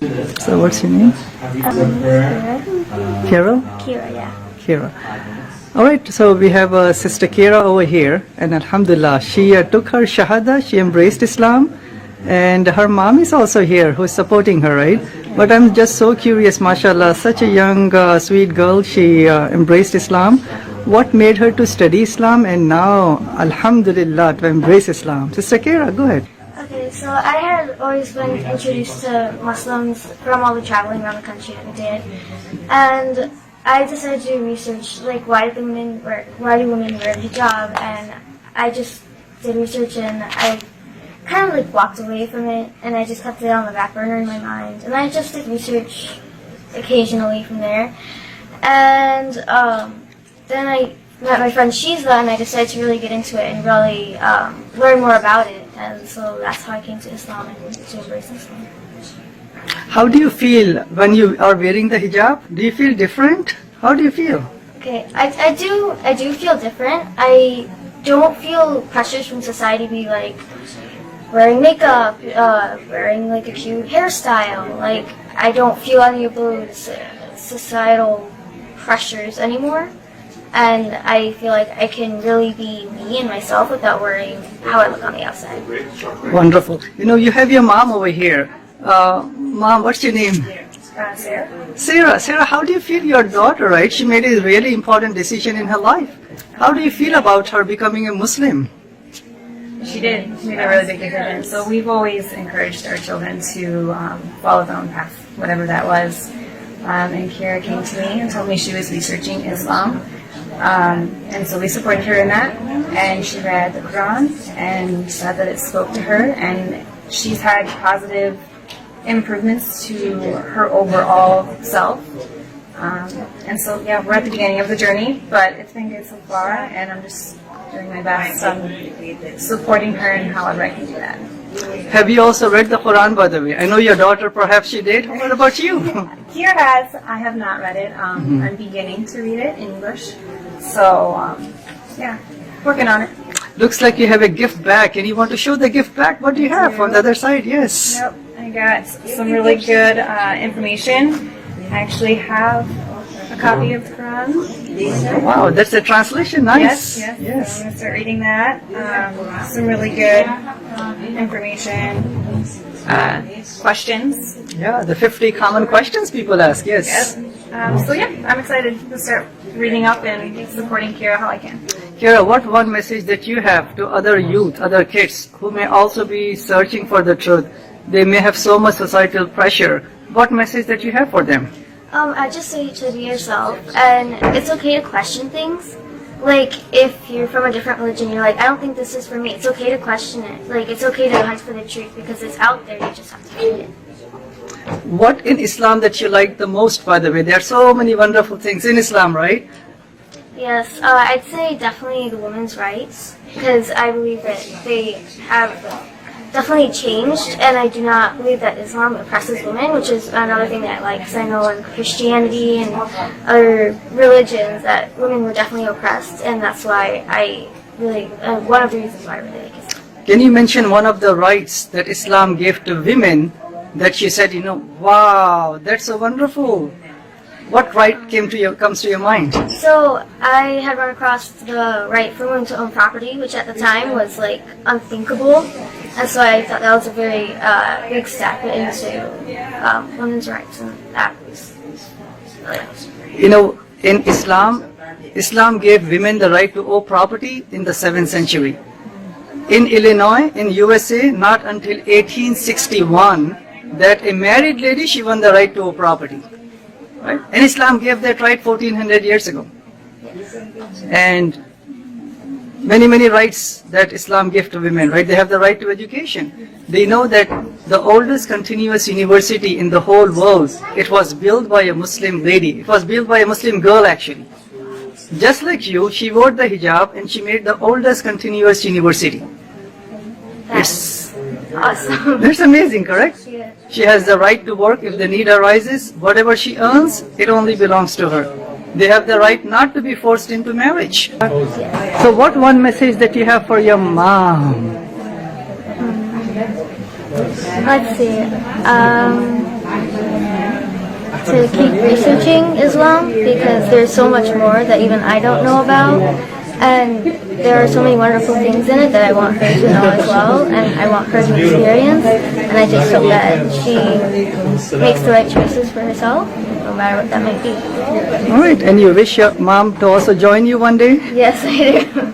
So what's your name? Carol? Kira, yeah. Kira. All right, so we have Sister Kira over here, and Alhamdulillah, she took her Shahada, she embraced Islam, and her mom is also here who is supporting her, right? But I'm just so curious, mashallah, such a young, sweet girl, she embraced Islam. What made her to study Islam and now, Alhamdulillah, to embrace Islam? Sister Kira, go ahead. Okay, so I had always been introduced to Muslims from all the traveling around the country that I did, and I decided to do research, like why do women wear hijab, and I just did research and I kind of like walked away from it, and I just kept it on the back burner in my mind, and I just did research occasionally from there, and then I met my friend Shiza, and I decided to really get into it and really learn more about it, and so that's how I came to Islam and to embrace Islam. How do you feel when you are wearing the hijab? Do you feel different? How do you feel? Okay, I do feel different. I don't feel pressures from society to be like wearing makeup, wearing like a cute hairstyle. Like I don't feel any of those societal pressures anymore. And I feel like I can really be me and myself without worrying how I look on the outside. Wonderful. You know, you have your mom over here. Mom, what's your name? Sarah. Sarah, how do you feel your daughter, right? She made a really important decision in her life. How do you feel about her becoming a Muslim? She did. She made a really big decision. So we've always encouraged our children to follow their own path, whatever that was. And Kira came to me and told me she was researching Islam. And so we supported her in that. And she read the Quran and said that it spoke to her. And she's had positive improvements to her overall self. And so, yeah, we're at the beginning of the journey, but it's been good so far, and I'm just doing my best supporting her in however I can do that. Have you also read the Quran, by the way? I know your daughter, perhaps she did. What about you? Kira has. I have not read it. I'm beginning to read it in English. So, yeah, working on it. Looks like you have a gift bag. And you want to show the gift bag? What do you have on the other side? Yes. Yep, I got some really good information. I actually have a copy of the Quran. Wow, that's a translation. Nice. Yes. So I'm going to start reading that. Some really good information, questions. Yeah, the 50 common questions people ask. Yes. So yeah, I'm excited to start reading up and supporting Kira how I can. Kira, what one message that you have to other youth, other kids who may also be searching for the truth? They may have so much societal pressure. What message that you have for them? I just say to be yourself, and it's okay to question things. Like, if you're from a different religion, you're like, I don't think this is for me. It's okay to question it. Like, it's okay to hunt for the truth because it's out there. You just have to find it. What in Islam that you like the most, by the way? There are so many wonderful things in Islam, right? Yes, I'd say definitely the women's rights because I believe that they have definitely changed, and I do not believe that Islam oppresses women, which is another thing that I like, because I know in Christianity and other religions that women were definitely oppressed, and that's why I really, one of the reasons why I really like Islam. Can you mention one of the rights that Islam gave to women that you said, wow, that's so wonderful? What right comes to your mind? So I had run across the right for women to own property, which at the time was like unthinkable, and so I thought that was a very big step into women's rights, and that was really awesome. In Islam gave women the right to own property in the 7th century. In Illinois, in USA, not until 1861 that a married lady, she won the right to own property. Right? And Islam gave that right 1400 years ago. And many rights that Islam gave to women, right? They have the right to education. They know that the oldest continuous university in the whole world, it was built by a Muslim lady. It was built by a Muslim girl, actually. Just like you, she wore the hijab and she made the oldest continuous university. That's awesome. That's amazing, correct? Yeah. She has the right to work if the need arises. Whatever she earns, it only belongs to her. They have the right not to be forced into marriage. So what one message that you have for your mom? Let's see. to keep researching Islam because there's so much more that even I don't know about. And there are so many wonderful things in it that I want her to know as well, and I want her to experience. And I just hope that she makes the right choices for herself, no matter what that might be. All right, and you wish your mom to also join you one day? Yes, I do.